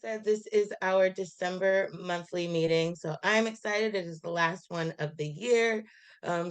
said, this is our December monthly meeting. So I'm excited. It is the last one of the year.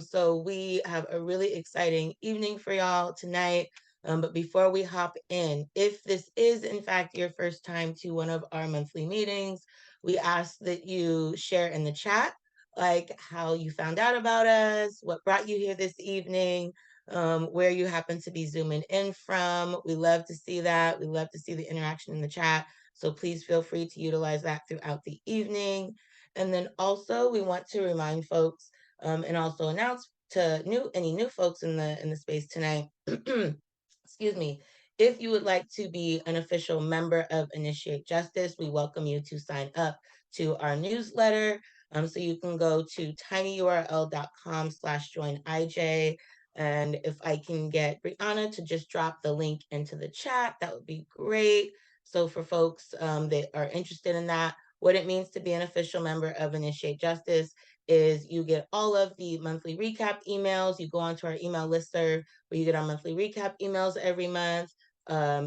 So we have a really exciting evening for y'all tonight. But before we hop in, if this is in fact your first time to one of our monthly meetings, we ask that you share in the chat, like how you found out about us, what brought you here this evening, where you happen to be zooming in from. We love to see that. We love to see the interaction in the chat. So please feel free to utilize that throughout the evening. And then also we want to remind folks and also announce to any new folks in the space tonight, excuse me, if you would like to be an official member of Initiate Justice, we welcome you to sign up to our newsletter. So you can go to tinyurl.com/joinij. And if I can get Brianna to just drop the link into the chat, that would be great. So for folks that are interested in that, what it means to be an official member of Initiate Justice is you get all of the monthly recap emails. You go onto our email listserv where you get our monthly recap emails every month,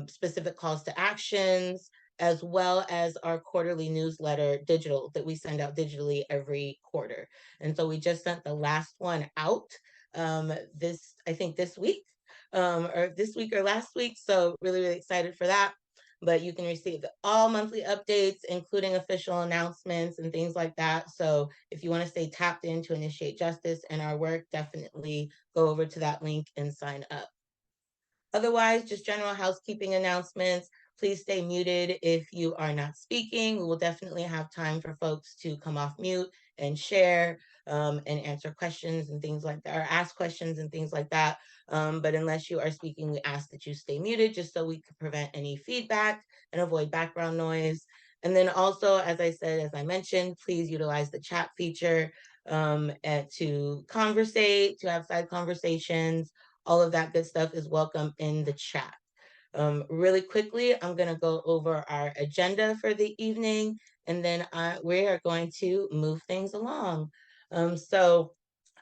specific calls to actions, as well as our quarterly newsletter digital that we send out digitally every quarter. And so we just sent the last one out I think this week, or this week or last week. So really, really excited for that. But you can receive all monthly updates, including official announcements and things like that. So if you want to stay tapped into Initiate Justice and our work, definitely go over to that link and sign up. Otherwise, just general housekeeping announcements. Please stay muted if you are not speaking. We will definitely have time for folks to come off mute and share and answer questions and things like that, or ask questions and things like that. But unless you are speaking, we ask that you stay muted just so we can prevent any feedback and avoid background noise. And then also, as I mentioned, please utilize the chat feature and to conversate, to have side conversations. All of that good stuff is welcome in the chat. Really quickly, I'm going to go over our agenda for the evening, and then we are going to move things along. So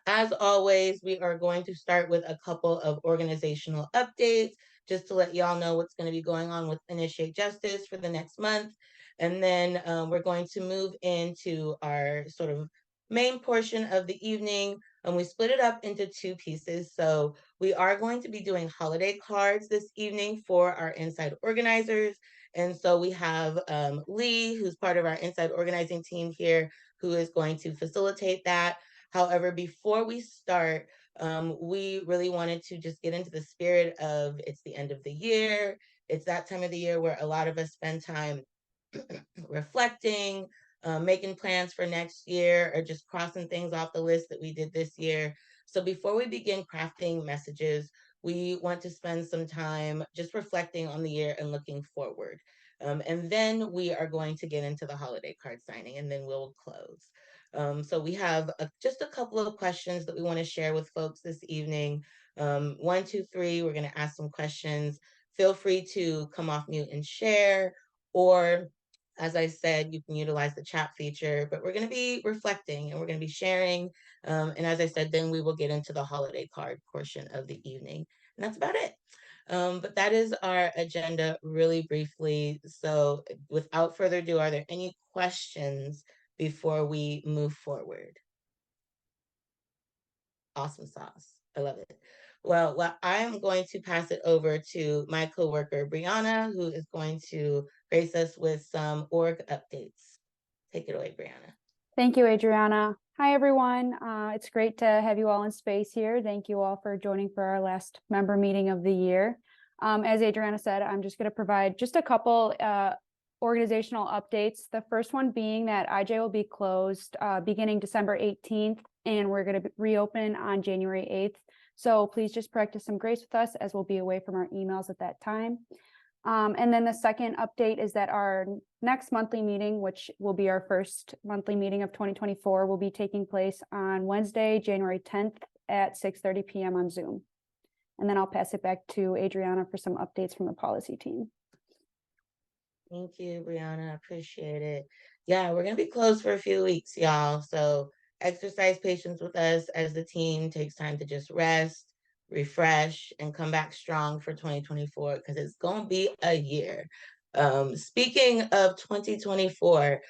as always, we are going to start with a couple of organizational updates just to let y'all know what's going to be going on with Initiate Justice for the next month. And then we're going to move into our sort of main portion of the evening, and we split it up into two pieces. So we are going to be doing holiday cards this evening for our inside organizers. And so we have Lee, who's part of our inside organizing team here, who is going to facilitate that. However, before we start, we really wanted to just get into the spirit of it's the end of the year. It's that time of the year where a lot of us spend time reflecting, making plans for next year, or just crossing things off the list that we did this year. So before we begin crafting messages, we want to spend some time just reflecting on the year and looking forward. And then we are going to get into the holiday card signing, and then we'll close. So we have just a couple of questions that we want to share with folks this evening. 1, 2, 3, we're going to ask some questions. Feel free to come off mute and share, or as I said, you can utilize the chat feature, but we're going to be reflecting and we're going to be sharing. And as I said, then we will get into the holiday card portion of the evening. And that's about it. But that is our agenda really briefly. So without further ado, are there any questions before we move forward? Awesome sauce. I love it. Well, I'm going to pass it over to my coworker, Brianna, who is going to grace us with some org updates. Take it away, Brianna. Thank you, Adriana. Hi, everyone. It's great to have you all in space here. Thank you all for joining for our last member meeting of the year. As Adriana said, I'm just going to provide just a couple organizational updates. The first one being that IJ will be closed beginning December 18th, and we're going to reopen on January 8th. So please just practice some grace with us as we'll be away from our emails at that time. And then the second update is that our next monthly meeting, which will be our first monthly meeting of 2024, will be taking place on Wednesday, January 10th at 6:30 p.m. on Zoom. And then I'll pass it back to Adriana for some updates from the policy team. Thank you, Brianna. I appreciate it. Yeah, we're going to be closed for a few weeks, y'all. So exercise patience with us as the team takes time to just rest, refresh, and come back strong for 2024, because it's going to be a year. Speaking of 2024,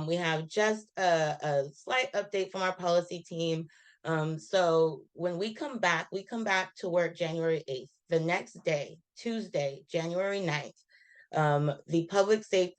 we have just a slight update from our policy team. So when we come back to work January 8th. The next day, Tuesday, January 9th,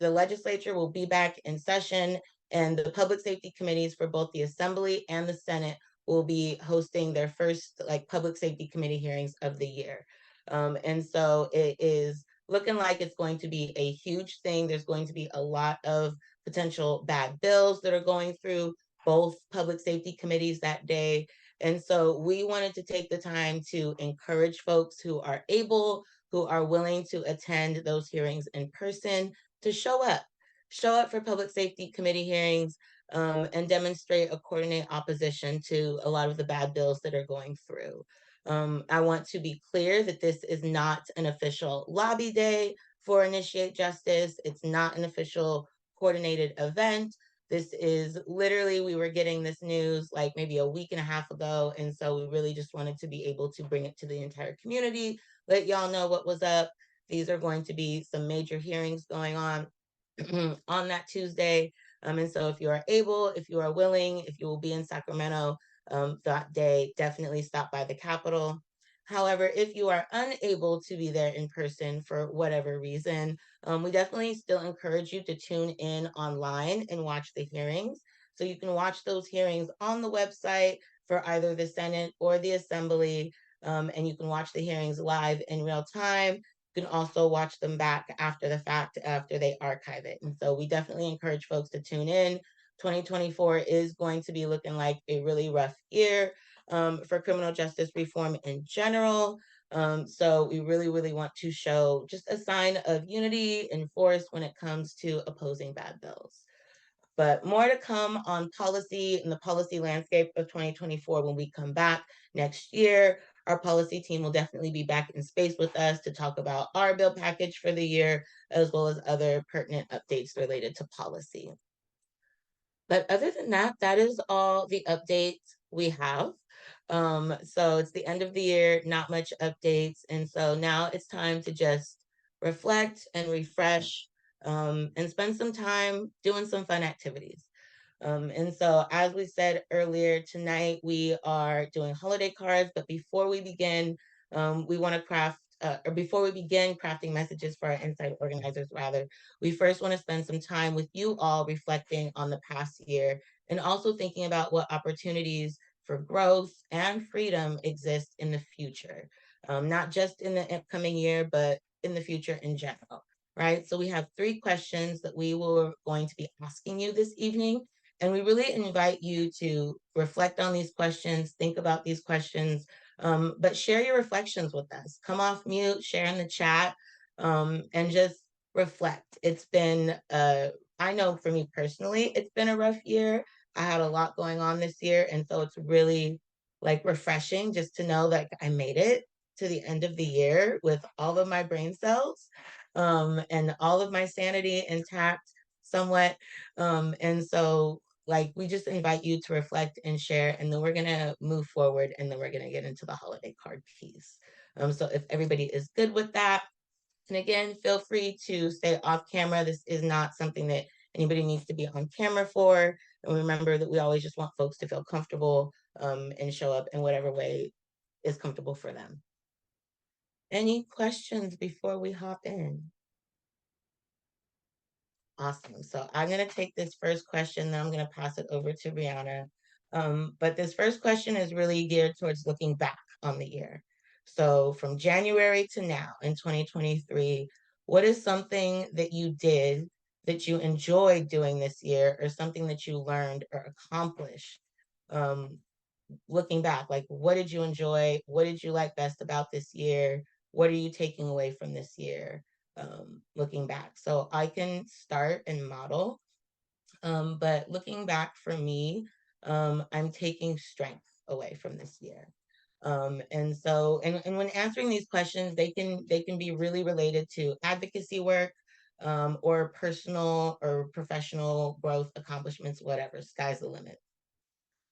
the legislature will be back in session, and the public safety committees for both the Assembly and the Senate will be hosting their first like public safety committee hearings of the year. And so it is looking like it's going to be a huge thing. There's going to be a lot of potential bad bills that are going through both public safety committees that day. And so we wanted to take the time to encourage folks who are able, who are willing to attend those hearings in person, to show up for public safety committee hearings, and demonstrate a coordinated opposition to a lot of the bad bills that are going through. I want to be clear that this is not an official lobby day for Initiate Justice. It's not an official coordinated event. This is literally, we were getting this news like maybe a week and a half ago. And so we really just wanted to be able to bring it to the entire community, let y'all know what was up. These are going to be some major hearings going on on that Tuesday. And so if you are able, if you are willing, if you will be in Sacramento that day, definitely stop by the Capitol. However, if you are unable to be there in person for whatever reason, we definitely still encourage you to tune in online and watch the hearings. So you can watch those hearings on the website for either the Senate or the Assembly, and you can watch the hearings live in real time. You can also watch them back after the fact, after they archive it. And so we definitely encourage folks to tune in. 2024 is going to be looking like a really rough year for criminal justice reform in general. So we really, really want to show just a sign of unity and force when it comes to opposing bad bills. But more to come on policy and the policy landscape of 2024 when we come back next year. Our policy team will definitely be back in space with us to talk about our bill package for the year, as well as other pertinent updates related to policy. But other than that, that is all the updates we have. So it's the end of the year, not much updates. And so now it's time to just reflect and refresh, and spend some time doing some fun activities. And so, as we said earlier, tonight we are doing holiday cards. But before we begin, we want to or before we begin crafting messages for our insight organizers, rather, we first want to spend some time with you all reflecting on the past year and also thinking about what opportunities for growth and freedom exist in the future, not just in the upcoming year, but in the future in general. Right. So we have 3 questions that we were going to be asking you this evening. And we really invite you to reflect on these questions, think about these questions, but share your reflections with us. Come off mute, share in the chat, and just reflect. It's been, I know for me personally, it's been a rough year. I had a lot going on this year. And so it's really like refreshing just to know that I made it to the end of the year with all of my brain cells, and all of my sanity intact somewhat. And so like we just invite you to reflect and share, and then we're gonna move forward, and then we're gonna get into the holiday card piece. So if everybody is good with that, and again, feel free to stay off camera. This is not something that anybody needs to be on camera for. And remember that we always just want folks to feel comfortable, and show up in whatever way is comfortable for them. Any questions before we hop in? Awesome. So I'm going to take this first question, then I'm going to pass it over to Brianna. But this first question is really geared towards looking back on the year. So from January to now in 2023, what is something that you did that you enjoyed doing this year, or something that you learned or accomplished? Um, Looking back, like what did you enjoy? What did you like best about this year? What are you taking away from this year? Looking back. So I can start and model. But looking back for me, I'm taking strength away from this year. And so, and when answering these questions, they can be really related to advocacy work, or personal or professional growth accomplishments, whatever. Sky's the limit.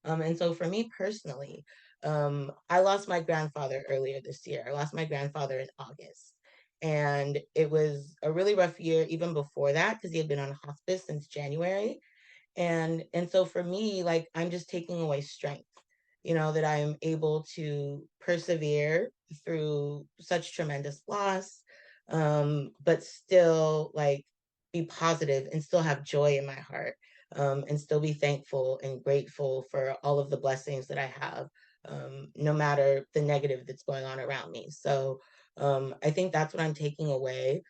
And so for me personally, I lost my grandfather earlier this year. I lost my grandfather in August. And it was a really rough year even before that because he had been on hospice since January. And so for me, like, I'm just taking away strength, that I'm able to persevere through such tremendous loss, but still, like, be positive and still have joy in my heart, and still be thankful and grateful for all of the blessings that I have, no matter the negative that's going on around me. So I think that's what I'm taking away.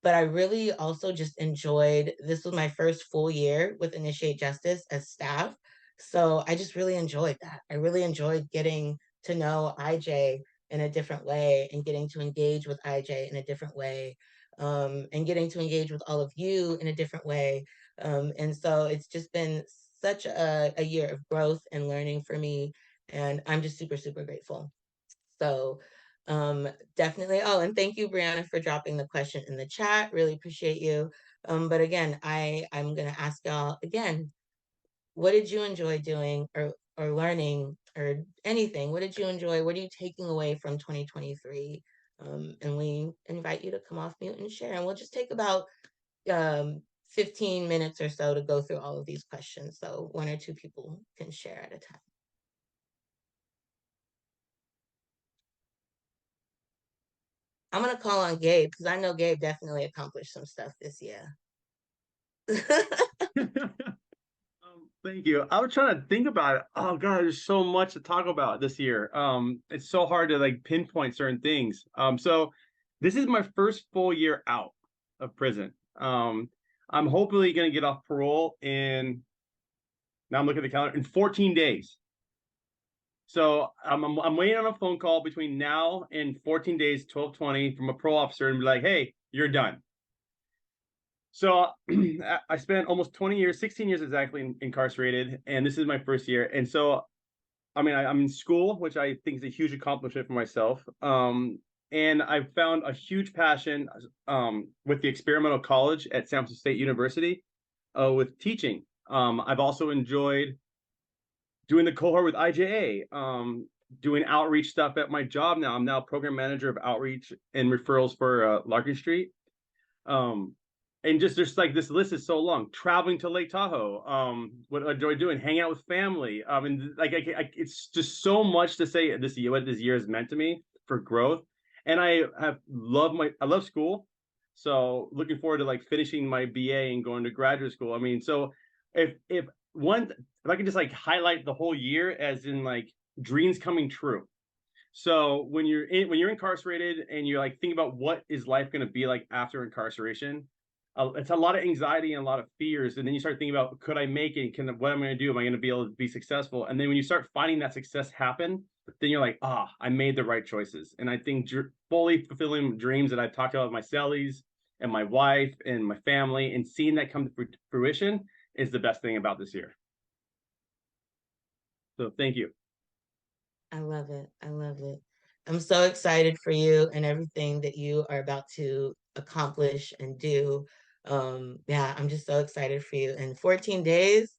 But I really also just enjoyed, this was my first full year with Initiate Justice as staff. So I just really enjoyed that. I really enjoyed getting to know IJ in a different way and getting to engage with IJ in a different way, and getting to engage with all of you in a different way. And so it's just been such a year of growth and learning for me. And I'm just super, super grateful. So definitely. Oh, and thank you, Brianna, for dropping the question in the chat. Really appreciate you. But again, I'm gonna ask y'all again, what did you enjoy doing or learning or anything? What did you enjoy? What are you taking away from 2023? And we invite you to come off mute and share. And we'll just take about 15 minutes or so to go through all of these questions. So one or two people can share at a time. I'm gonna call on Gabe because I know Gabe definitely accomplished some stuff this year. Thank you. I was trying to think about it. Oh God, there's so much to talk about this year. It's so hard to like pinpoint certain things. So this is my first full year out of prison. I'm hopefully gonna get off parole in, now I'm looking at the calendar, in 14 days. So I'm waiting on a phone call between now and 14 days, 12/20 from a parole officer and be like, hey, you're done. So I spent almost 20 years, 16 years exactly incarcerated, and this is my first year. And so, I mean, I'm in school, which I think is a huge accomplishment for myself. And I found a huge passion with the experimental college at San Francisco State University with teaching. I've also enjoyed doing the cohort with IJA, doing outreach stuff at my job now. I'm now program manager of outreach and referrals for Larkin Street. And just there's like this list is so long. Traveling to Lake Tahoe, what I enjoy doing, hanging out with family. And like it's just so much to say this year, what this year has meant to me for growth. And I love school, so looking forward to like finishing my BA and going to graduate school. I mean, so if I can just like highlight the whole year as in like dreams coming true. So when you're incarcerated and you're like thinking about what is life going to be like after incarceration, it's a lot of anxiety and a lot of fears. And then you start thinking about, could I make it? What am I going to do? Am I going to be able to be successful? And then when you start finding that success happen, then you're like, I made the right choices. And I think fully fulfilling dreams that I've talked about with my cellies and my wife and my family and seeing that come to fruition is the best thing about this year. So thank you. I love it. I love it. I'm so excited for you and everything that you are about to accomplish and do. Yeah, I'm just so excited for you. In 14 days,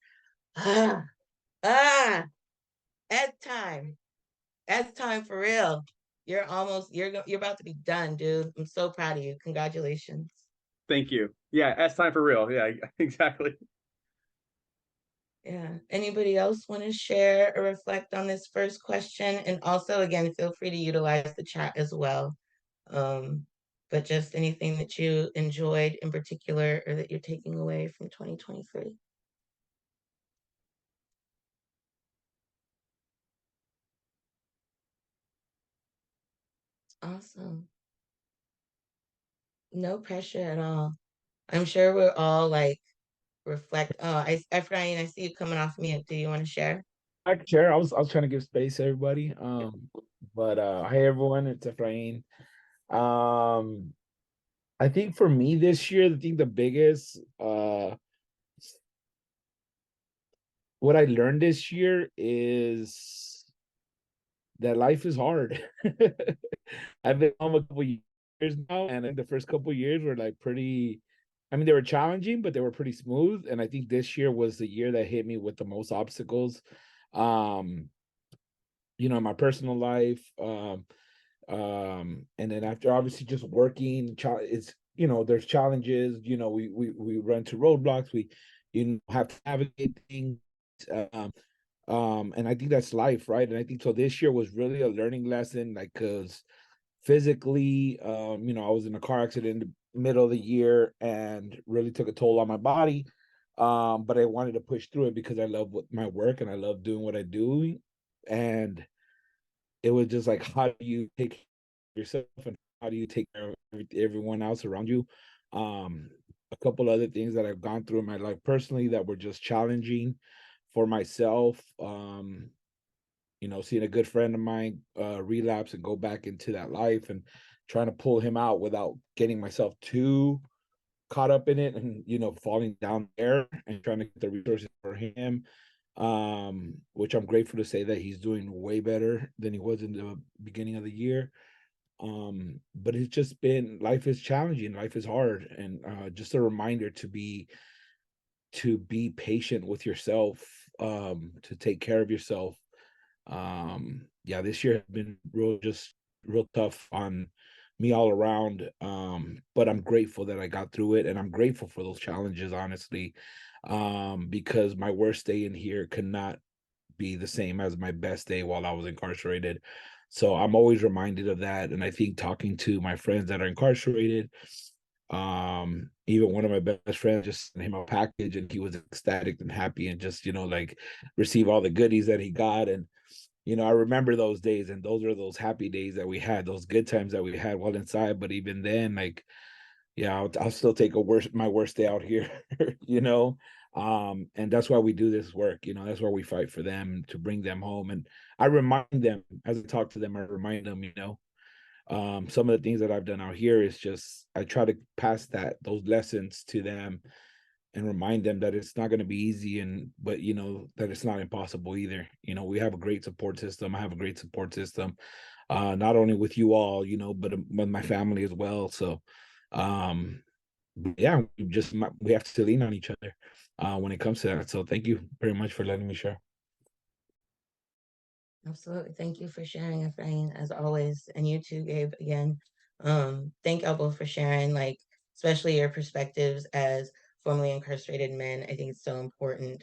ah, ah, that's time. That's time for real. You're about to be done, dude. I'm so proud of you. Congratulations. Thank you. Yeah, that's time for real. Yeah, exactly. Yeah. Anybody else want to share or reflect on this first question? And also, again, feel free to utilize the chat as well. But just anything that you enjoyed in particular or that you're taking away from 2023. Awesome. No pressure at all. I'm sure we're all like reflect. Oh, Ephraim, I see you coming off mute. Do you want to share? I can share. I was trying to give space to everybody. But hey everyone, it's Efrain. Um, I think for me this year, I think the biggest what I learned this year is that life is hard. I've been home a couple years now, and in the first couple years were like pretty. I mean, they were challenging, but they were pretty smooth. And I think this year was the year that hit me with the most obstacles. In my personal life, And then after obviously just working, it's, you know, there's challenges, you know, we run to roadblocks, we, you know, have to navigate things. Um, and I think that's life, right? And I think so this year was really a learning lesson, like, cause physically, you know, I was in a car accident in the middle of the year and really took a toll on my body. But I wanted to push through it because I love my work and I love doing what I do. And it was just like, how do you take care of yourself and how do you take care of everyone else around you? A couple other things that I've gone through in my life personally that were just challenging for myself. You know, seeing a good friend of mine relapse and go back into that life and trying to pull him out without getting myself too caught up in it and, you know, falling down there and trying to get the resources for him. Which I'm grateful to say that he's doing way better than he was in the beginning of the year. But it's just been, life is challenging, life is hard, and just a reminder to be patient with yourself, to take care of yourself. Yeah, this year has been real tough on me all around. But I'm grateful that I got through it, and I'm grateful for those challenges, honestly. Because my worst day in here could not be the same as my best day while I was incarcerated. So I'm always reminded of that. And I think talking to my friends that are incarcerated, even one of my best friends just sent him a package and he was ecstatic and happy and just, you know, like receive all the goodies that he got. And, you know, I remember those days, and those are those happy days that we had, those good times that we had while inside. But even then, like, yeah, I'll still take my worst day out here, you know. And that's why we do this work, you know, that's why we fight for them to bring them home. And I remind them as I talk to them, I remind them, you know, some of the things that I've done out here is just I try to pass those lessons to them and remind them that it's not going to be easy, and but you know that it's not impossible either. You know, we have a great support system. I have a great support system, not only with you all, you know, but with my family as well. So um yeah, we have to lean on each other when it comes to that. So thank you very much for letting me share. Absolutely. Thank you for sharing, Efrain, as always. And you too, Gabe, again. Thank y'all both for sharing, like, especially your perspectives as formerly incarcerated men. I think it's so important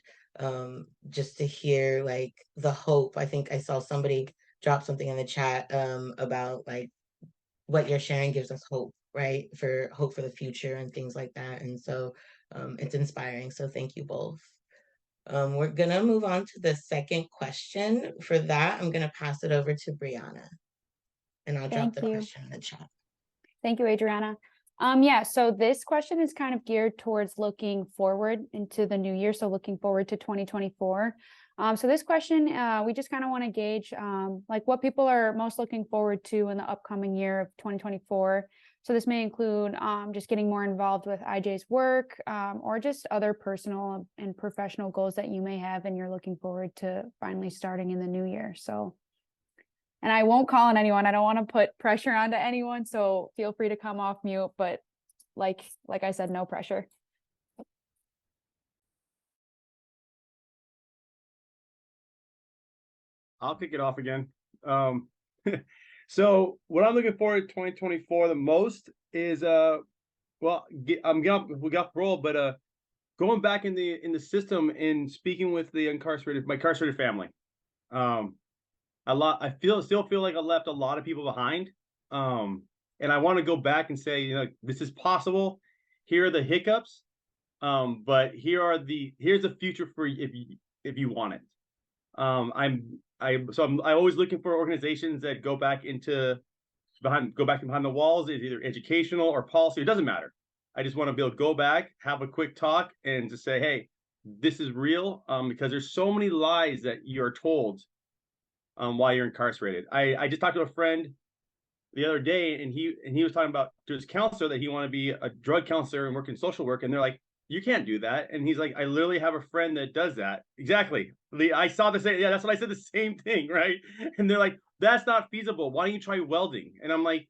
just to hear like the hope. I think I saw somebody drop something in the chat about like what you're sharing gives us hope, right? For hope for the future and things like that. And so it's inspiring. So thank you both. We're gonna move on to the second question. For that, I'm gonna pass it over to Brianna, and I'll drop Thank the you. question in the chat. Thank you, Adriana. Yeah, so this question is kind of geared towards looking forward into the new year. So looking forward to 2024. So this question, we just kind of want to gauge like what people are most looking forward to in the upcoming year of 2024. So this may include just getting more involved with IJ's work or just other personal and professional goals that you may have and you're looking forward to finally starting in the new year. So, and I won't call on anyone. I don't want to put pressure onto anyone. So feel free to come off mute, but like I said, no pressure. I'll kick it off again. So what I'm looking forward to 2024 the most is we got parole, but going back in the system and speaking with my incarcerated family. I still feel like I left a lot of people behind. And I want to go back and say, you know, this is possible. Here are the hiccups. But here's the future for you if you want it. I'm always looking for organizations that go back behind the walls. It's either educational or policy. It doesn't matter. I just want to be able to go back, have a quick talk, and to say, hey, this is real. Because there's so many lies that you're told while you're incarcerated. I just talked to a friend the other day, and he was talking about to his counselor that he wanted to be a drug counselor and work in social work, and they're like, you can't do that. And he's like, I literally have a friend that does that. Exactly. I saw the same. Yeah, that's what I said. The same thing, right? And they're like, that's not feasible. Why don't you try welding? And I'm like,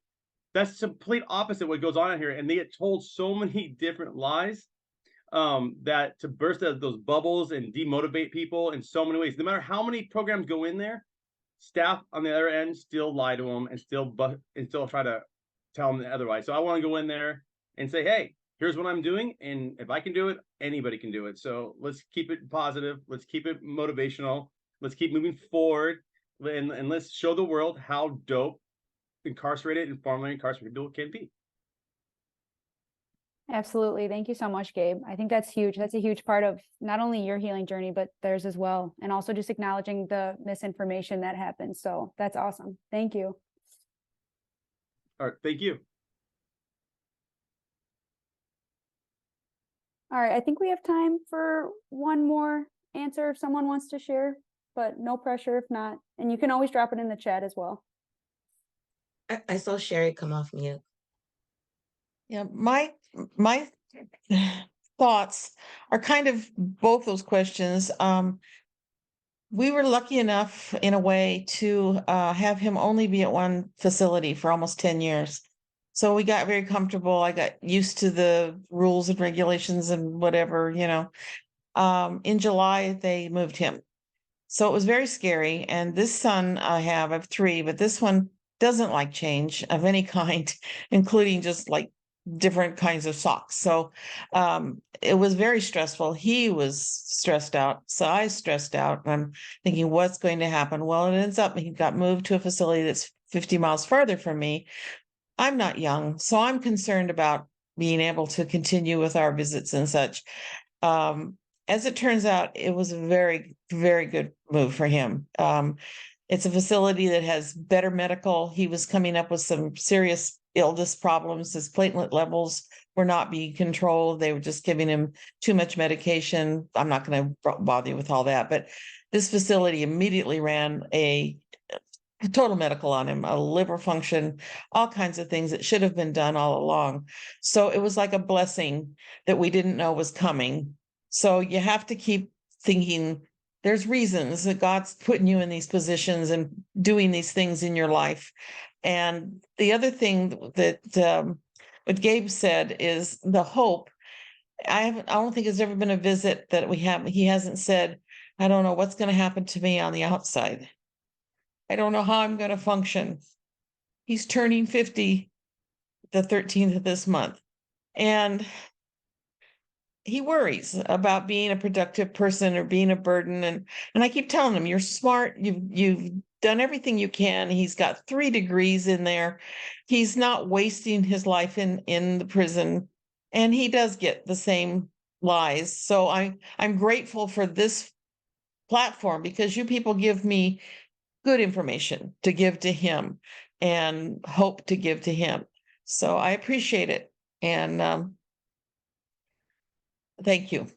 that's complete opposite what goes on here. And they get told so many different lies that to burst those bubbles and demotivate people in so many ways. No matter how many programs go in there, staff on the other end still lie to them and still try to tell them otherwise. So I want to go in there and say, hey, here's what I'm doing, and if I can do it, anybody can do it. So let's keep it positive. Let's keep it motivational. Let's keep moving forward, and let's show the world how dope incarcerated and formerly incarcerated people can be. Absolutely. Thank you so much, Gabe. I think that's huge. That's a huge part of not only your healing journey, but theirs as well. And also just acknowledging the misinformation that happens. So that's awesome. Thank you. All right. Thank you. All right. I think we have time for one more answer if someone wants to share, but no pressure if not. And you can always drop it in the chat as well. I saw Sherry come off mute. Yeah, my thoughts are kind of both those questions. We were lucky enough in a way to have him only be at one facility for almost 10 years. So we got very comfortable. I got used to the rules and regulations and whatever, you know. In July, they moved him. So it was very scary. And this son I have 3, but this one doesn't like change of any kind, including just like different kinds of socks. So it was very stressful. He was stressed out. So I stressed out. And I'm thinking, what's going to happen? Well, it ends up he got moved to a facility that's 50 miles further from me. I'm not young, so I'm concerned about being able to continue with our visits and such. As it turns out, it was a very, very good move for him. It's a facility that has better medical. He was coming up with some serious illness problems. His platelet levels were not being controlled. They were just giving him too much medication. I'm not going to bother you with all that, but this facility immediately ran a total medical on him, a liver function, all kinds of things that should have been done all along. So it was like a blessing that we didn't know was coming. So you have to keep thinking there's reasons that God's putting you in these positions and doing these things in your life. And the other thing that what Gabe said is the hope. I don't think there's ever been a visit that he hasn't said, I don't know what's going to happen to me on the outside. I don't know how I'm going to function. He's turning 50 the 13th of this month. And he worries about being a productive person or being a burden. And I keep telling him, you're smart. You've done everything you can. He's got 3 degrees in there. He's not wasting his life in the prison. And he does get the same lies. So I'm grateful for this platform because you people give me good information to give to him and hope to give to him. So I appreciate it. And thank you.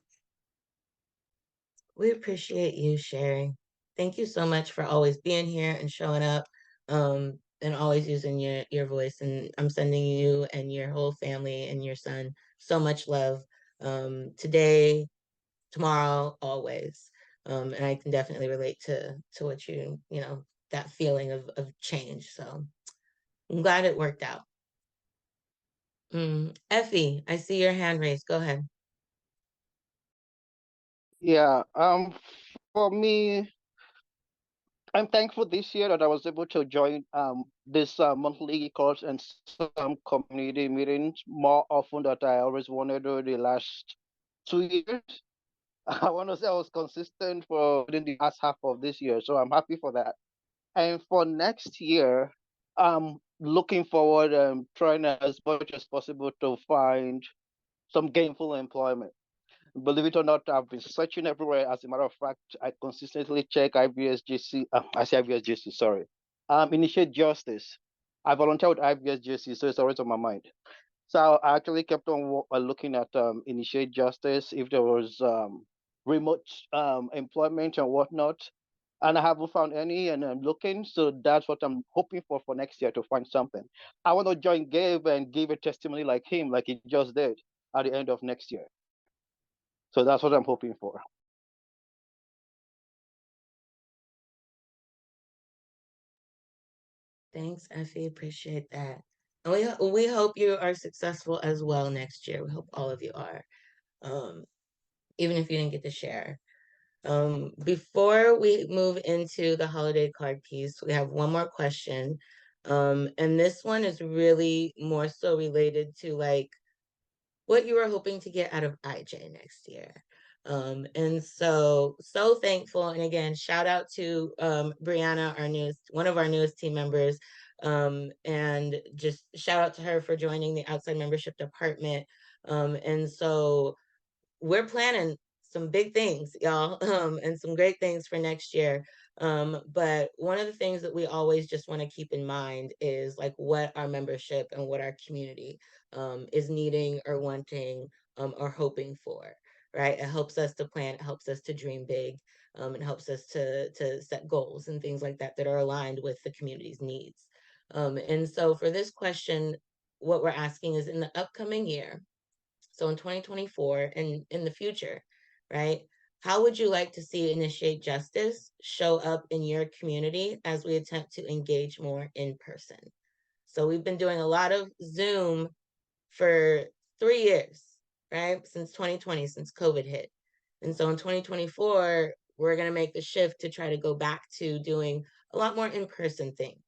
We appreciate you sharing. Thank you so much for always being here and showing up, and always using your voice. And I'm sending you and your whole family and your son so much love, today, tomorrow, always. And I can definitely relate to what you know, that feeling of change. So I'm glad it worked out. Effie, I see your hand raised. Go ahead. Yeah, for me, I'm thankful this year that I was able to join this monthly course and some community meetings more often that I always wanted to the last 2 years. I want to say I was consistent for within the last half of this year, so I'm happy for that. And for next year, I'm looking forward and trying as much as possible to find some gainful employment. Believe it or not, I've been searching everywhere. As a matter of fact, I consistently check IVSJC. I say IVSJC, sorry. Initiate Justice. I volunteer with IVSJC, so it's always on my mind. So I actually kept on looking at Initiate Justice, if there was remote employment and whatnot. And I haven't found any, and I'm looking. So that's what I'm hoping for next year, to find something. I want to join Gabe and give a testimony like him, like he just did at the end of next year. So that's what I'm hoping for. Thanks, Effie. Appreciate that. And we hope you are successful as well next year. We hope all of you are, even if you didn't get to share. Before we move into the holiday card piece, we have one more question. And this one is really more so related to like what you were hoping to get out of IJ next year. And so thankful. And again, shout out to Brianna, one of our newest team members. And just shout out to her for joining the outside membership department. And so we're planning some big things, y'all, and some great things for next year. But one of the things that we always just want to keep in mind is like what our membership and what our community is needing or wanting or hoping for, right? It helps us to plan, it helps us to dream big, it helps us to set goals and things like that that are aligned with the community's needs. And so for this question, what we're asking is in the upcoming year, so in 2024 and in the future, right? How would you like to see Initiate Justice show up in your community as we attempt to engage more in person? So we've been doing a lot of Zoom for 3 years, right? Since 2020, since COVID hit. And so in 2024, we're going to make the shift to try to go back to doing a lot more in-person things,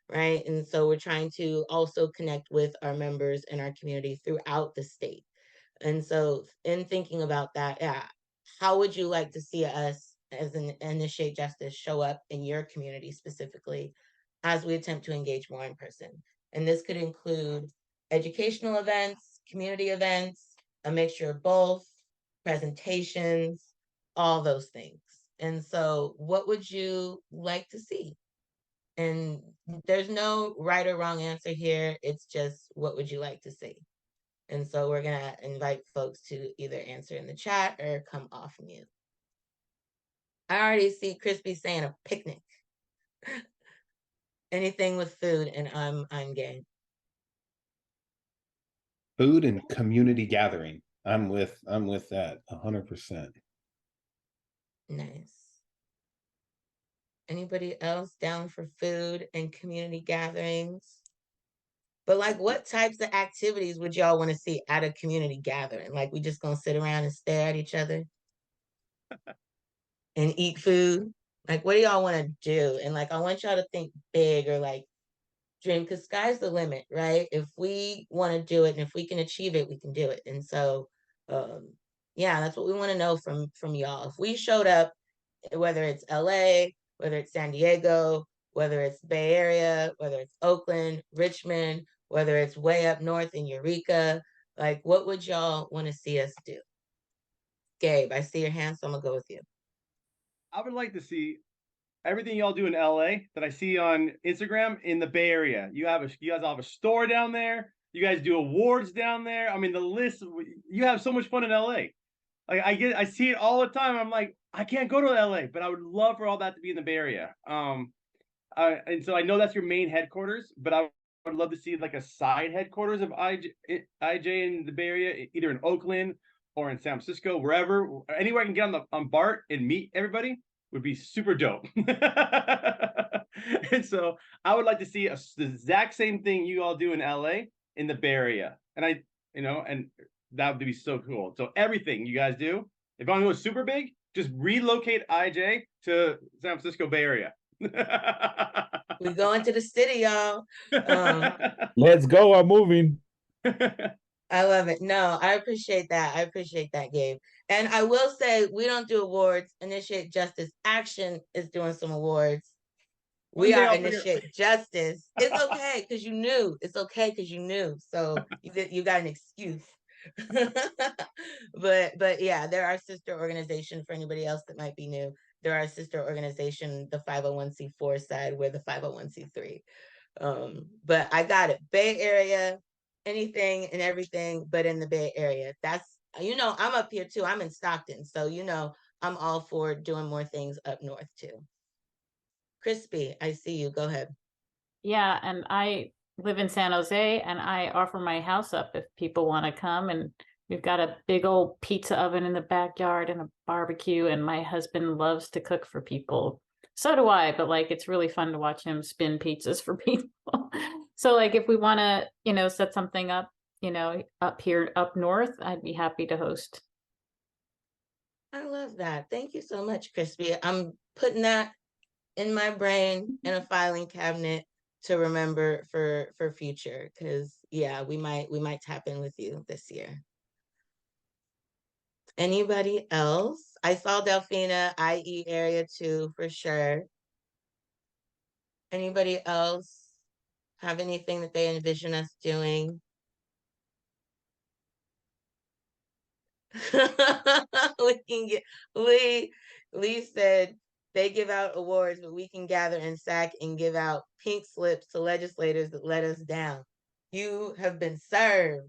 right? And so we're trying to also connect with our members and our community throughout the state. And so in thinking about that, yeah, how would you like to see us as an Initiate Justice show up in your community specifically as we attempt to engage more in person? And this could include educational events, community events, a mixture of both, presentations, all those things. And so what would you like to see? And there's no right or wrong answer here. It's just what would you like to see? And so we're gonna invite folks to either answer in the chat or come off mute. I already see Crispy saying a picnic. Anything with food, and I'm game. Food and community gathering. I'm with that 100%. Nice. Anybody else down for food and community gatherings? But like, what types of activities would y'all want to see at a community gathering? Like, we just gonna sit around and stare at each other and eat food? Like, what do y'all want to do? And like, I want y'all to think big or like dream, because sky's the limit, right? If we want to do it and if we can achieve it, we can do it. And so, yeah, that's what we want to know from y'all. If we showed up, whether it's LA, whether it's San Diego, whether it's Bay Area, whether it's Oakland, Richmond, whether it's way up north in Eureka, like what would y'all want to see us do? Gabe, I see your hand, so I'm gonna go with you. I would like to see everything y'all do in LA that I see on Instagram in the Bay Area. You guys have a store down there. You guys do awards down there. I mean, the list. You have so much fun in LA. Like I see it all the time. I'm like, I can't go to LA, but I would love for all that to be in the Bay Area. And so I know that's your main headquarters, but I would love to see like a side headquarters of IJ in the Bay Area, either in Oakland or in San Francisco, wherever, anywhere I can get on BART and meet everybody would be super dope. And so I would like to see the exact same thing you all do in LA in the Bay Area. And and that would be so cool. So everything you guys do, if I want to go super big, just relocate IJ to San Francisco Bay Area. We going to the city, y'all. Let's go. I'm moving. I love it. No, I appreciate that. I appreciate that, Gabe. And I will say, we don't do awards. Initiate Justice Action is doing some awards. We are Initiate Justice. It's okay because you knew. It's okay because you knew. So you got an excuse. But yeah, they're our sister organization for anybody else that might be new. They're our sister organization, the 501c4 side, we're the 501c3. But I got it. Bay Area, anything and everything, but in the Bay Area. That's, I'm up here too. I'm in Stockton. So, I'm all for doing more things up north too. Crispy, I see you. Go ahead. Yeah, and I live in San Jose, and I offer my house up if people want to come. And we've got a big old pizza oven in the backyard and a barbecue, and my husband loves to cook for people. So do I, but like it's really fun to watch him spin pizzas for people. So like if we want to, set something up, up here, up north, I'd be happy to host. I love that. Thank you so much, Crispy. I'm putting that in my brain in a filing cabinet to remember for future, because yeah, we might tap in with you this year. Anybody else? I saw Delphina, IE area 2 for sure. Anybody else have anything that they envision us doing? We can get Lee said they give out awards, but we can gather in SAC and give out pink slips to legislators that let us down. You have been served.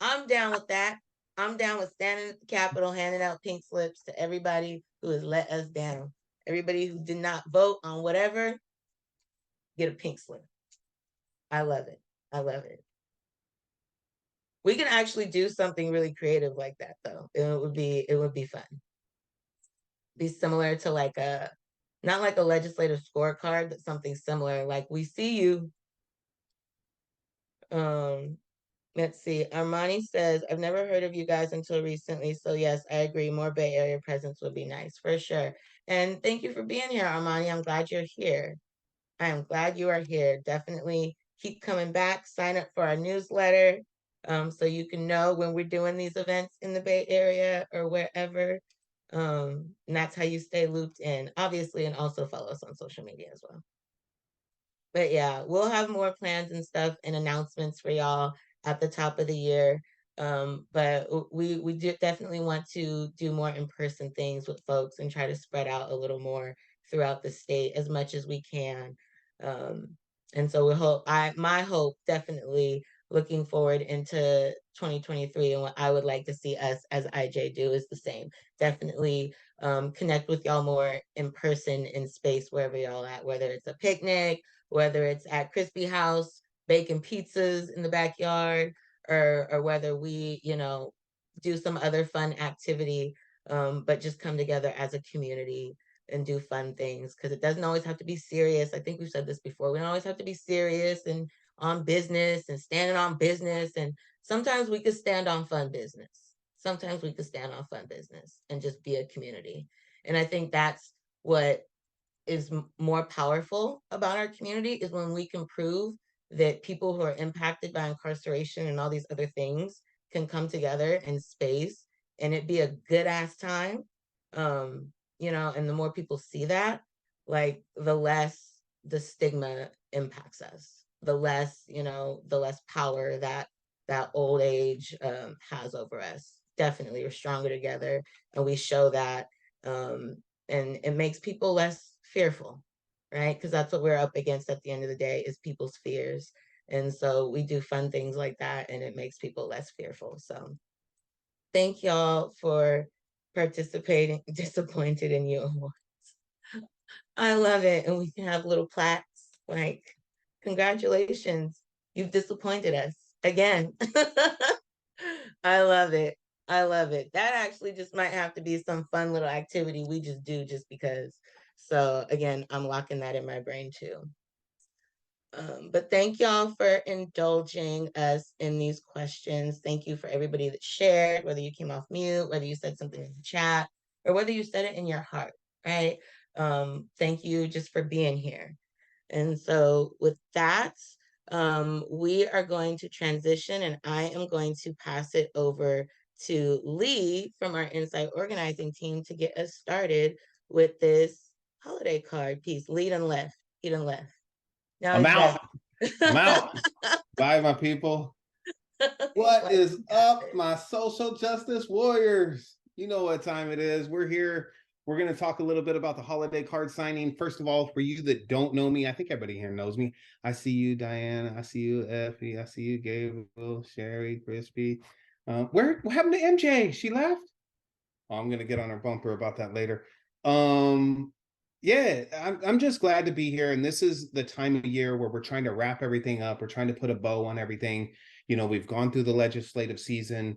I'm down with that. I'm down with standing at the Capitol handing out pink slips to everybody who has let us down. Everybody who did not vote on whatever, get a pink slip. I love it. I love it. We can actually do something really creative like that though. It would be fun. Be similar to like not like a legislative scorecard, but something similar. Like, we see you. Let's see. Armani says, I've never heard of you guys until recently. So yes, I agree. More Bay Area presence would be nice for sure. And thank you for being here, Armani. I'm glad you're here. I am glad you are here. Definitely keep coming back. Sign up for our newsletter so you can know when we're doing these events in the Bay Area or wherever. And that's how you stay looped in, obviously, and also follow us on social media as well. But yeah, we'll have more plans and stuff and announcements for y'all at the top of the year. But we do definitely want to do more in-person things with folks and try to spread out a little more throughout the state as much as we can. And so my hope, definitely looking forward into 2023, and what I would like to see us as IJ do is the same. Definitely connect with y'all more in person, in space, wherever y'all at, whether it's a picnic, whether it's at Crispy House, baking pizzas in the backyard, or whether we, do some other fun activity, but just come together as a community and do fun things, because it doesn't always have to be serious. I think we've said this before. We don't always have to be serious and on business and standing on business. And sometimes we could stand on fun business. Sometimes we could stand on fun business and just be a community. And I think that's what is more powerful about our community, is when we can prove that people who are impacted by incarceration and all these other things can come together in space and it be a good ass time. And the more people see that, like, the less the stigma impacts us, the less power that old age has over us. Definitely, we're stronger together, and we show that, and it makes people less fearful, right? Because that's what we're up against at the end of the day, is people's fears. And so we do fun things like that, and it makes people less fearful. So thank y'all for participating. Disappointed in You Awards. I love it. And we can have little plaques like, congratulations, you've disappointed us again. I love it. I love it. That actually just might have to be some fun little activity we just do just because. So again, I'm locking that in my brain too. But thank y'all for indulging us in these questions. Thank you for everybody that shared, whether you came off mute, whether you said something in the chat, or whether you said it in your heart, right? Thank you just for being here. And so with that, we are going to transition, and I am going to pass it over to Lee from our Insight Organizing team to get us started with this holiday card piece. Lee done left. He done left. Now I'm he's out. back. I'm out. Bye, my people. What is up, my social justice warriors? You know what time it is. We're here. We're going to talk a little bit about the holiday card signing. First of all, for you that don't know me, I think everybody here knows me. I see you, Diana. I see you, Effie. I see you, Gabriel, Sherry, Crispy. What happened to MJ? She left? Oh, I'm going to get on her bumper about that later. Yeah, I'm just glad to be here. And this is the time of year where we're trying to wrap everything up. We're trying to put a bow on everything. We've gone through the legislative season.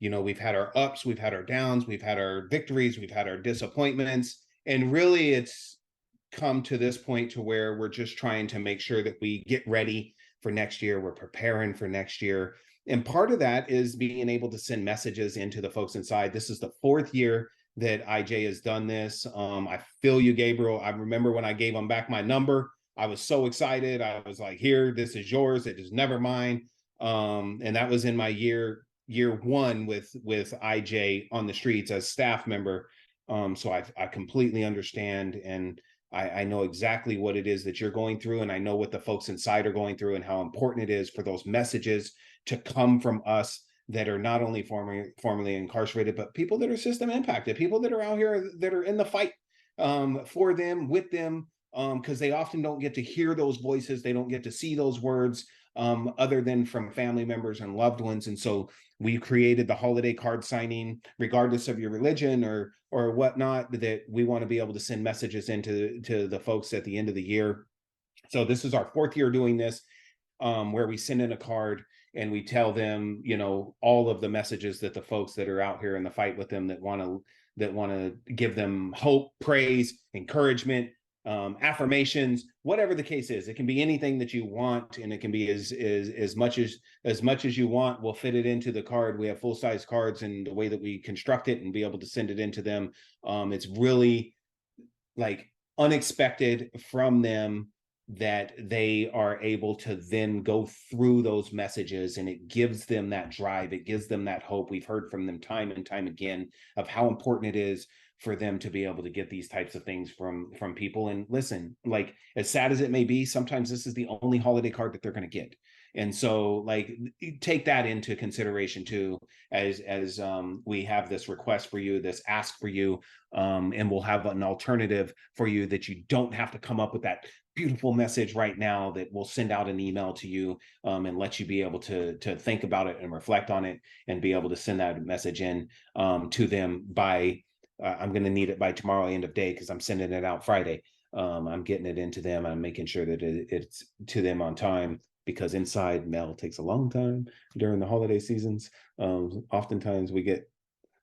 We've had our ups, we've had our downs, we've had our victories, we've had our disappointments. And really, it's come to this point to where we're just trying to make sure that we get ready for next year. We're preparing for next year. And part of that is being able to send messages into the folks inside. This is the 4th year that IJ has done this. I feel you, Gabriel. I remember when I gave him back my number, I was so excited. I was like, here, this is yours. It is never mine. And that was in my year one with IJ on the streets as staff member. So I completely understand, and I know exactly what it is that you're going through, and I know what the folks inside are going through, and how important it is for those messages to come from us that are not only formerly incarcerated, but people that are system impacted, people that are out here that are in the fight for them, with them, because they often don't get to hear those voices, they don't get to see those words other than from family members and loved ones. And so we created the holiday card signing, regardless of your religion or whatnot, that we want to be able to send messages into the folks at the end of the year. So this is our 4th year doing this, where we send in a card and we tell them, you know, all of the messages that the folks that are out here in the fight with them that want to give them hope, praise, encouragement, affirmations, whatever the case is. It can be anything that you want, and it can be as much as you want. We'll fit it into the card. We have full-size cards, and the way that we construct it and be able to send it into them, it's really like unexpected from them that they are able to then go through those messages, and it gives them that drive, it gives them that hope. We've heard from them time and time again of how important it is for them to be able to get these types of things from people. And listen, like, as sad as it may be, sometimes this is the only holiday card that they're going to get. And so, like, take that into consideration too, as we have this request for you, this ask for you, and we'll have an alternative for you that you don't have to come up with that beautiful message right now, that we'll send out an email to you and let you be able to think about it and reflect on it, and be able to send that message in to them by, I'm going to need it by tomorrow, end of day, because I'm sending it out Friday. I'm getting it into them. I'm making sure that it's to them on time, because inside mail takes a long time during the holiday seasons. Oftentimes we get,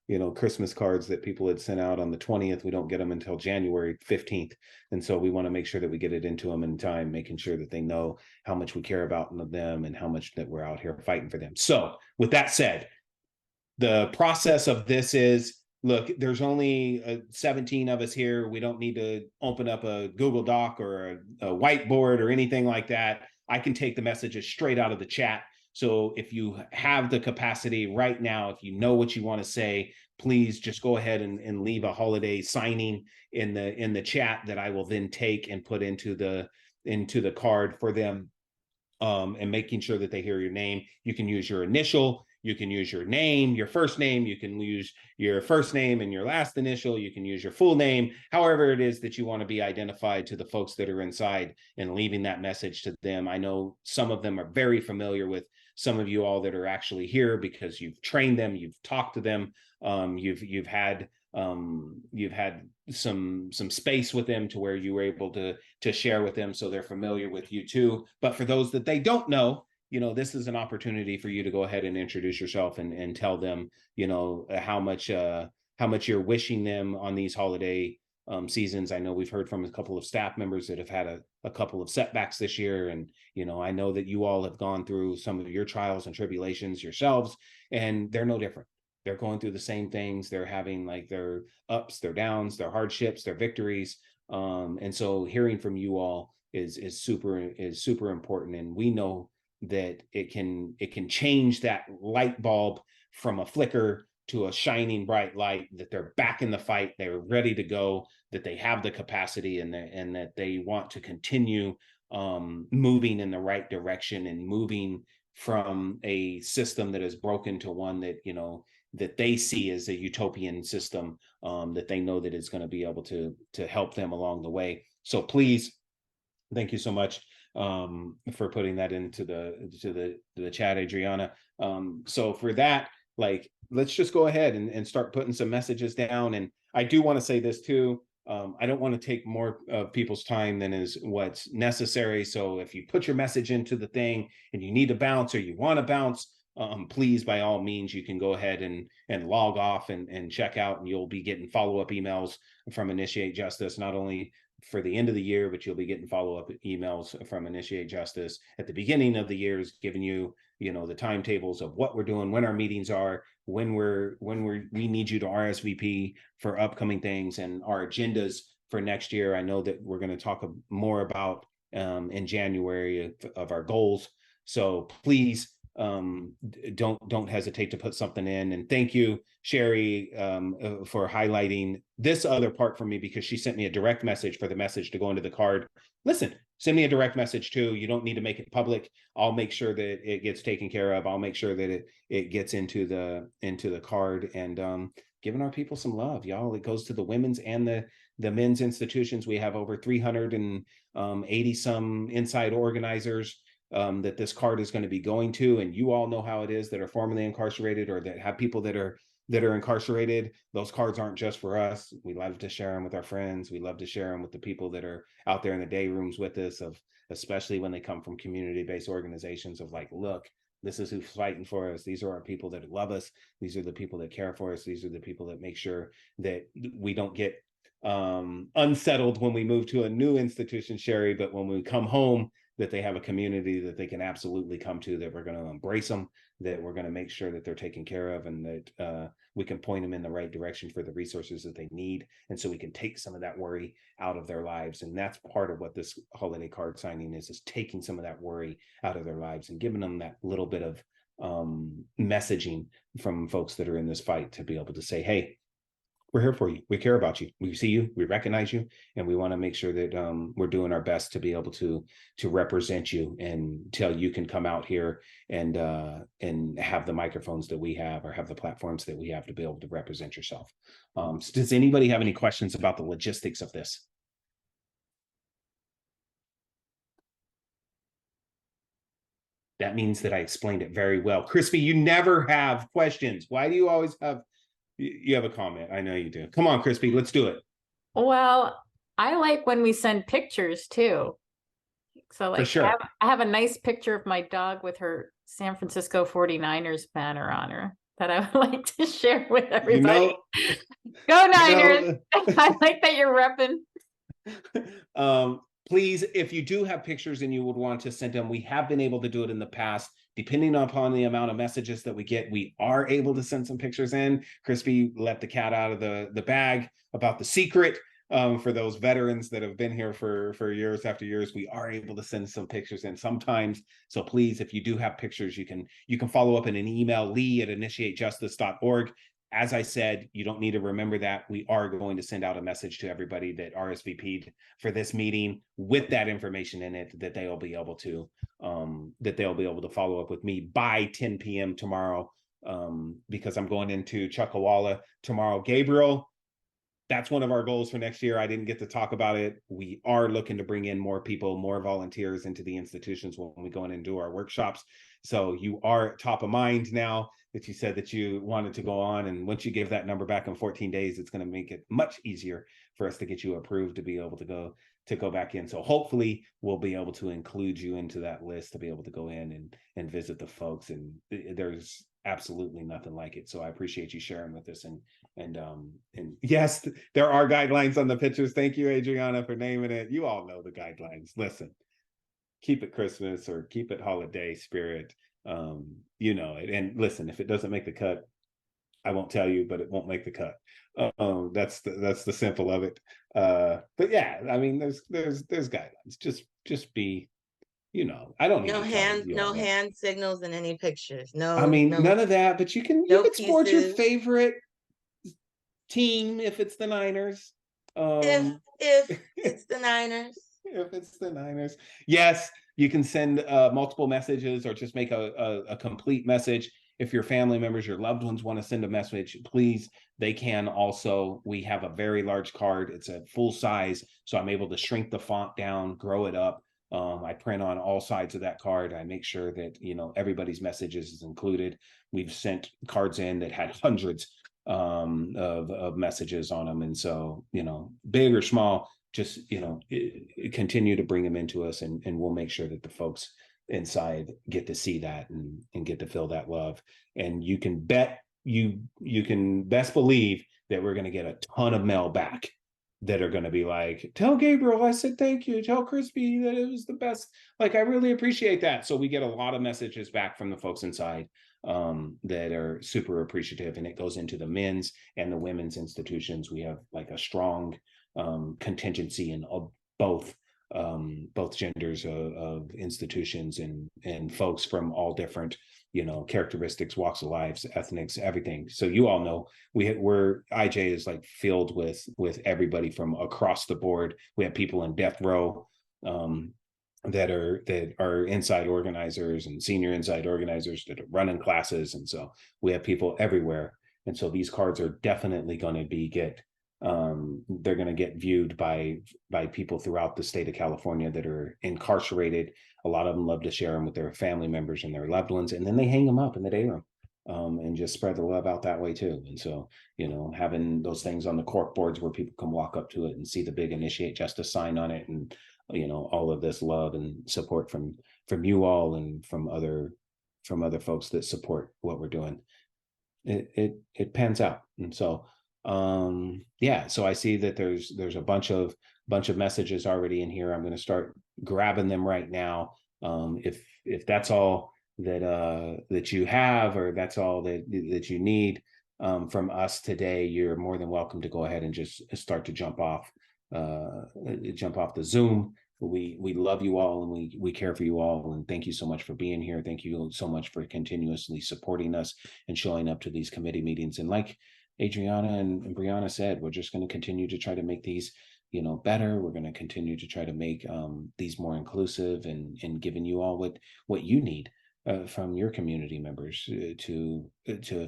you know, Christmas cards that people had sent out on the 20th. We don't get them until January 15th. And so we want to make sure that we get it into them in time, making sure that they know how much we care about them and how much that we're out here fighting for them. So with that said, the process of this is, look, there's only 17 of us here. We don't need to open up a Google Doc or a whiteboard or anything like that. I can take the messages straight out of the chat. So if you have the capacity right now, if you know what you want to say, please just go ahead and leave a holiday signing in the chat that I will then take and put into the card for them, and making sure that they hear your name. You can use your initial, you can use your name, your first name, you can use your first name and your last initial, you can use your full name, however it is that you want to be identified to the folks that are inside, and leaving that message to them. I know some of them are very familiar with some of you all that are actually here, because you've trained them, you've talked to them, you've had some space with them to where you were able to share with them, so they're familiar with you too. But for those that they don't know, you know, this is an opportunity for you to go ahead and introduce yourself and tell them, you know, how much you're wishing them on these holiday seasons. I know we've heard from a couple of staff members that have had a couple of setbacks this year, and you know, I know that you all have gone through some of your trials and tribulations yourselves, and they're no different. They're going through the same things. They're having like their ups, their downs, their hardships, their victories. And so hearing from you all is super important. And we know that it can change that light bulb from a flicker to a shining bright light, that they're back in the fight, they're ready to go, that they have the capacity, and that they want to continue moving in the right direction, and moving from a system that is broken to one that, you know, that they see as a utopian system, that they know that is going to be able to help them along the way. So please, thank you so much for putting that into the chat, Adriana. So for that, like, let's just go ahead and start putting some messages down. And I do want to say this too. I don't want to take more of people's time than is what's necessary. So if you put your message into the thing and you need to bounce, or you want to bounce, please, by all means, you can go ahead and log off and check out, and you'll be getting follow-up emails from Initiate Justice, not only for the end of the year, but you'll be getting follow-up emails from Initiate Justice at the beginning of the years, giving you the timetables of what we're doing, when our meetings are, when we need you to RSVP for upcoming things, and our agendas for next year. I know that we're going to talk more about in January of our goals. So please don't hesitate to put something in. And thank you, Sherry, for highlighting this other part for me, because she sent me a direct message for the message to go into the card. Listen, send me a direct message too. You don't need to make it public. I'll make sure that it gets taken care of. I'll make sure that it gets into the card, and giving our people some love, y'all. It goes to the women's and the men's institutions. We have over 380 some inside organizers that this card is going to be going to, and you all know how it is that are formerly incarcerated or that have people that are incarcerated. Those cards aren't just for us. We love to share them with our friends. We love to share them with the people that are out there in the day rooms with us, especially when they come from community-based organizations, of like, look, this is who's fighting for us. These are our people that love us. These are the people that care for us. These are the people that make sure that we don't get unsettled when we move to a new institution, Sherry, but when we come home, that they have a community that they can absolutely come to, that we're going to embrace them, that we're going to make sure that they're taken care of, and that we can point them in the right direction for the resources that they need. And so we can take some of that worry out of their lives. And that's part of what this holiday card signing is taking some of that worry out of their lives and giving them that little bit of messaging from folks that are in this fight to be able to say, hey, we're here for you. We care about you. We see you. We recognize you, and we want to make sure that we're doing our best to be able to represent you until you can come out here and have the microphones that we have, or have the platforms that we have to be able to represent yourself. So does anybody have any questions about the logistics of this? That means that I explained it very well. Crispy, you never have questions. Why do you always have? You have a comment. I know you do. Come on, Crispy, let's do it. Well, I like when we send pictures too. So like, sure. I have a nice picture of my dog with her San Francisco 49ers banner on her that I would like to share with everybody. Go Niners! I like that you're repping. Please, if you do have pictures and you would want to send them, we have been able to do it in the past. Depending upon the amount of messages that we get, we are able to send some pictures in. Crispy let the cat out of the bag about the secret. For those veterans that have been here for years after years, we are able to send some pictures in sometimes. So please, if you do have pictures, you can follow up in an email, lee@initiatejustice.org. As I said, you don't need to remember that. We are going to send out a message to everybody that RSVP'd for this meeting with that information in it, that they'll be able to follow up with me by 10 p.m. tomorrow, because I'm going into Chuckawalla tomorrow. Gabriel, that's one of our goals for next year. I didn't get to talk about it. We are looking to bring in more people, more volunteers into the institutions when we go in and do our workshops. So you are top of mind now that you said that you wanted to go on. And once you give that number back in 14 days, it's going to make it much easier for us to get you approved to be able to go back in. So hopefully we'll be able to include you into that list to be able to go in and visit the folks. And there's absolutely nothing like it. So I appreciate you sharing with us. And yes, there are guidelines on the pictures. Thank you, Adriana, for naming it. You all know the guidelines. Listen, keep it Christmas or keep it holiday spirit. You know it. And listen, if it doesn't make the cut, I won't tell you, but it won't make the cut. That's the simple of it. But yeah, I mean, there's guidelines. Just be, I don't need no hand signals in any pictures. No, I mean, none of that. But you can sport your favorite team if it's the Niners. If it's the Niners. If it's the Niners, yes, you can send multiple messages or just make a complete message. If your family members, your loved ones want to send a message, please, they can also. We have a very large card. It's a full size, so I'm able to shrink the font down, grow it up. I print on all sides of that card. I make sure that, everybody's messages is included. We've sent cards in that had hundreds of messages on them. And so, big or small, just, continue to bring them into us, and we'll make sure that the folks inside get to see that and get to feel that love. And you can bet, you can best believe that we're going to get a ton of mail back that are going to be like, tell Gabriel I said thank you, tell Crispy that it was the best. Like, I really appreciate that. So we get a lot of messages back from the folks inside that are super appreciative, and it goes into the men's and the women's institutions. We have like a strong contingency in both genders of institutions, and folks from all different, you know, characteristics, walks of lives, ethnics, everything. So you all know we're IJ is like filled with everybody from across the board. We have people in death row that are inside organizers and senior inside organizers that are running classes, and so we have people everywhere. And so these cards are definitely going to be they're going to get viewed by people throughout the state of California that are incarcerated. A lot of them love to share them with their family members and their loved ones, and then they hang them up in the day room and just spread the love out that way too. And so, you know, having those things on the cork boards where people can walk up to it and see the big Initiate Justice sign on it, and, you know, all of this love and support from you all and from other folks that support what we're doing, it pans out. And so yeah, so I see that there's a bunch of messages already in here. I'm going to start grabbing them right now. If that's all that you have, or that's all that you need from us today, you're more than welcome to go ahead and just start to jump off the Zoom. We love you all, and we care for you all, and thank you so much for being here. Thank you so much for continuously supporting us and showing up to these committee meetings. And like Adriana and Brianna said, we're just going to continue to try to make these, you know, better. We're going to continue to try to make these more inclusive, and giving you all what you need from your community members to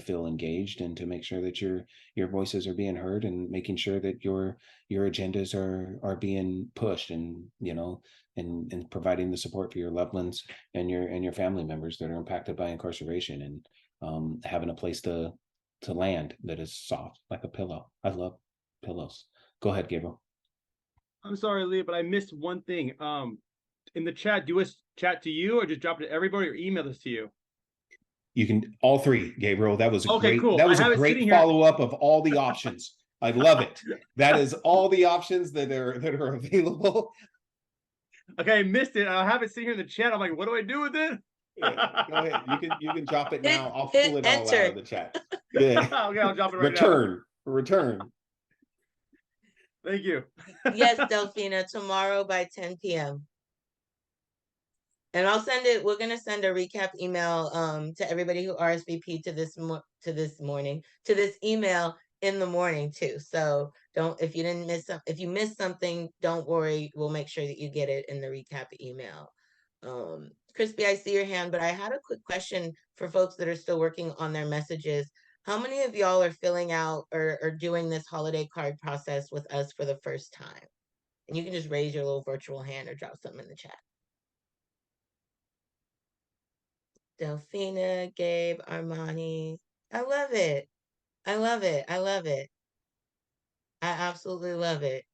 feel engaged, and to make sure that your voices are being heard, and making sure that your agendas are being pushed, and, you know, and providing the support for your loved ones and your family members that are impacted by incarceration, and having a place to land that is soft like a pillow. I love pillows. Go ahead, Gabriel. I'm sorry, Leah, but I missed one thing. In the chat, do us chat to you, or just drop it to everybody, or email this to you? You can all three, Gabriel. That was Okay, great. cool. That was a great follow-up of all the options. I love it. That is all the options that are available. Okay, I missed it. I have it sitting here in the chat. I'm like, what do I do with it? Yeah, go ahead. You can drop it now. I'll pull it all out of the chat. Okay, I'll drop it right now. Return. Thank you. Yes, Delphina, tomorrow by 10 p.m. And I'll send it. We're gonna send a recap email to everybody who RSVP to this email in the morning too. So if you missed something, don't worry. We'll make sure that you get it in the recap email. Crispy, I see your hand, but I had a quick question for folks that are still working on their messages. How many of y'all are filling out or doing this holiday card process with us for the first time? And you can just raise your little virtual hand or drop something in the chat. Delphina, Gabe, Armani. I love it. I love it. I love it. I absolutely love it.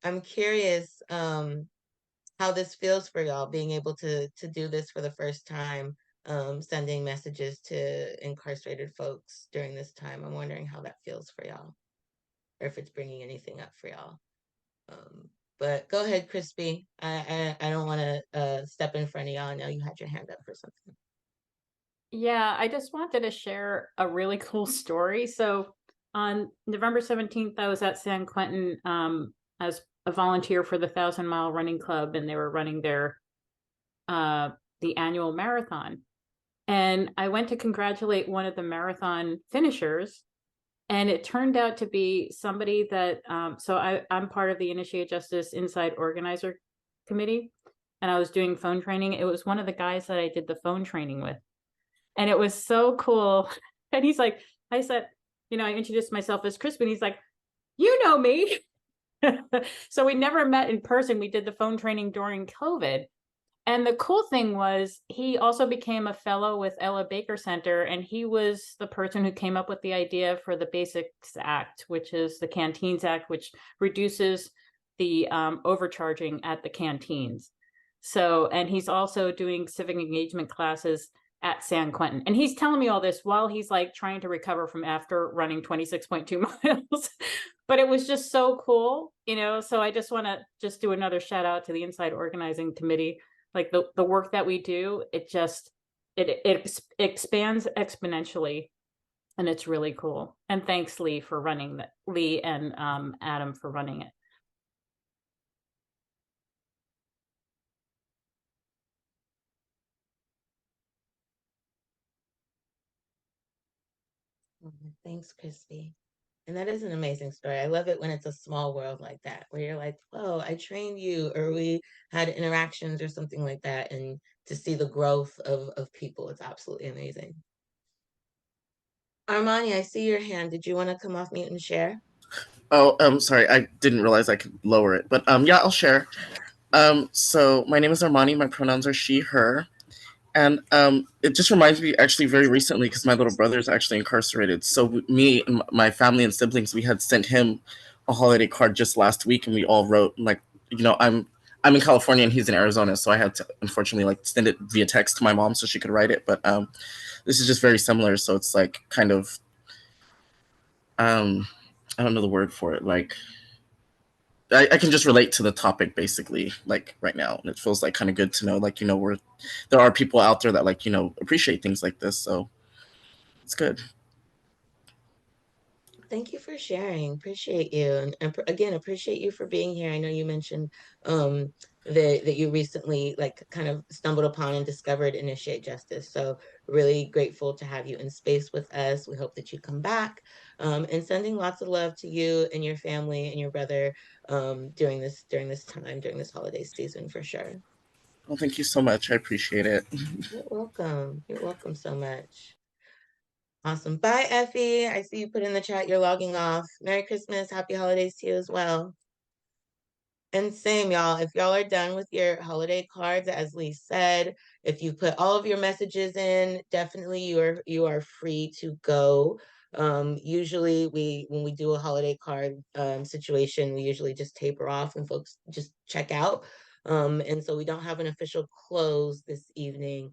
I'm curious how this feels for y'all, being able to do this for the first time, sending messages to incarcerated folks during this time. I'm wondering how that feels for y'all, or if it's bringing anything up for y'all. But go ahead, Crispy. I don't want to step in front of y'all. I know you had your hand up for something. Yeah, I just wanted to share a really cool story. So on November 17th, I was at San Quentin as a volunteer for the 1,000 Mile Running Club, and they were running their the annual marathon. And I went to congratulate one of the marathon finishers, and it turned out to be somebody that so I'm part of the Initiate Justice Inside Organizer Committee, and I was doing phone training. It was one of the guys that I did the phone training with, and it was so cool. And he's like, I said, you know, I introduced myself as Crispy, and he's like, you know me. So we never met in person. We did the phone training during COVID. And the cool thing was he also became a fellow with Ella Baker Center, and he was the person who came up with the idea for the Basics Act, which is the Canteens Act, which reduces the overcharging at the canteens. So, and he's also doing civic engagement classes at San Quentin. And he's telling me all this while he's like trying to recover from after running 26.2 miles. But it was just so cool, so I just want to just do another shout out to the Inside Organizing Committee. Like the work that we do, it expands exponentially, and it's really cool. And thanks, Lee, for running that. Lee and Adam for running it. Thanks, Crispy. And that is an amazing story. I love it when it's a small world like that, where you're like, "Oh, I trained you," or we had interactions or something like that. And to see the growth of people, it's absolutely amazing. Armani, I see your hand. Did you want to come off mute and share? Oh, sorry, I didn't realize I could lower it, but yeah, I'll share. So my name is Armani. My pronouns are she, her, and it just reminds me actually very recently because my little brother is actually incarcerated. So me and my family and siblings, we had sent him a holiday card just last week, and we all wrote like, I'm in California and he's in Arizona, so I had to unfortunately like send it via text to my mom so she could write it. But this is just very similar, so it's like kind of I don't know the word for it. Like, I can just relate to the topic basically, like right now. And it feels like kind of good to know, like, there are people out there that like, appreciate things like this. So it's good. Thank you for sharing. Appreciate you. And again, appreciate you for being here. I know you mentioned that you recently like kind of stumbled upon and discovered Initiate Justice. So really grateful to have you in space with us. We hope that you come back, and sending lots of love to you and your family and your brother during this time, during this holiday season for sure. Well, thank you so much. I appreciate it. You're welcome. You're welcome so much. Awesome. Bye, Effie. I see you put in the chat you're logging off. Merry Christmas. Happy holidays to you as well. And same, y'all. If y'all are done with your holiday cards, as Lee said, if you put all of your messages in, definitely you are free to go. Usually when we do a holiday card situation, we usually just taper off and folks just check out. And so we don't have an official close this evening.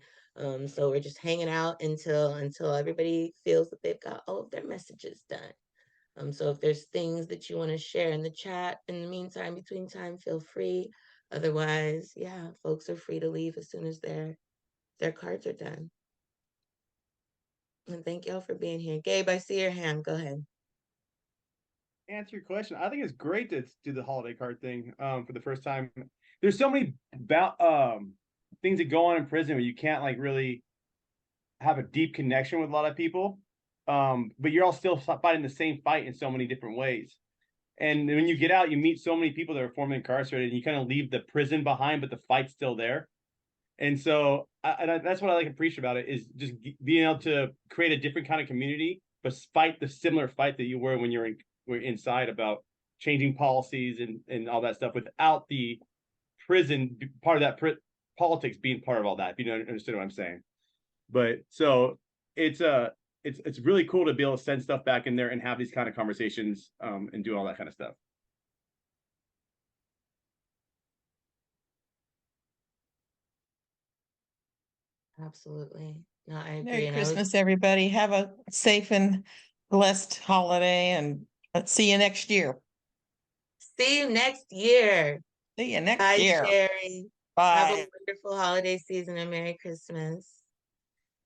So we're just hanging out until everybody feels that they've got all of their messages done. So if there's things that you want to share in the chat in the meantime, between time, feel free. Otherwise, yeah, folks are free to leave as soon as their cards are done. And thank y'all for being here. Gabe, I see your hand. Go ahead. Answer your question. I think it's great to do the holiday card thing for the first time. There's so many things that go on in prison where you can't like really have a deep connection with a lot of people, but you're all still fighting the same fight in so many different ways. And when you get out, you meet so many people that are formerly incarcerated, and you kind of leave the prison behind, but the fight's still there. And so that's what I like to appreciate about it, is just being able to create a different kind of community, but fight the similar fight that you were when you were inside about changing policies and all that stuff, without the prison part of that politics being part of all that, if you understand what I'm saying. But so it's really cool to be able to send stuff back in there and have these kind of conversations and do all that kind of stuff. Absolutely. No, I agree. Merry And Christmas, everybody. Have a safe and blessed holiday, and let's see you next year. see you next year. See you next Bye, year. Sherry. Have a Bye. wonderful holiday season and Merry Christmas.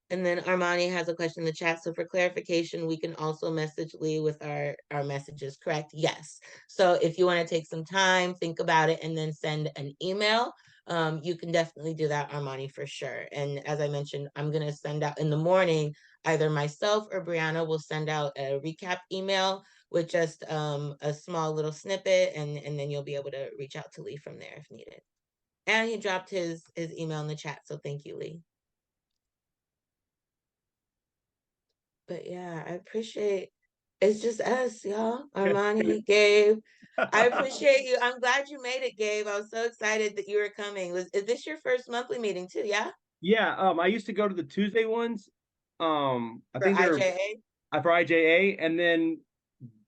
And then Armani has a question in the chat. So for clarification, we can also message Lee with our messages, correct? Yes. So if you want to take some time, think about it, and then send an email, you can definitely do that, Armani, for sure. And as I mentioned, I'm going to send out in the morning, either myself or Brianna will send out a recap email with just a small little snippet, and then you'll be able to reach out to Lee from there if needed. And he dropped his email in the chat. So thank you, Lee. But yeah, I appreciate it's just us, y'all. Armani, Gabe. I appreciate you. I'm glad you made it, Gabe. I was so excited that you were coming. Is this your first monthly meeting too? Yeah. Yeah. I used to go to the Tuesday ones. I think they're IJA? for IJA, and then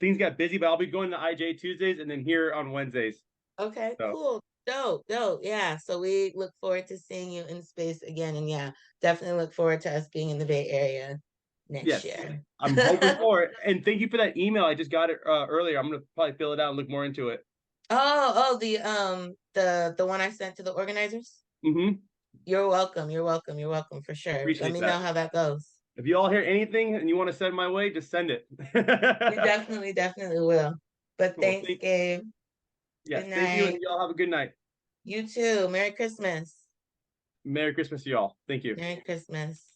things got busy, but I'll be going to IJA Tuesdays and then here on Wednesdays. Okay, So. cool. Dope, dope. Yeah. So we look forward to seeing you in space again. And yeah, definitely look forward to us being in the Bay Area next Yes, year. I'm hoping for it. And thank you for that email. I just got it earlier. I'm gonna probably fill it out and look more into it. Oh, the one I sent to the organizers. Mm-hmm. You're welcome. You're welcome. You're welcome for sure. Let Appreciate me that. know how that goes. If you all hear anything and you want to send my way, just send it. We definitely will. But Cool. thanks, Gabe. Yes, Good thank you, night. and y'all have a good night. You too. Merry Christmas. Merry Christmas to y'all. Thank you. Merry Christmas.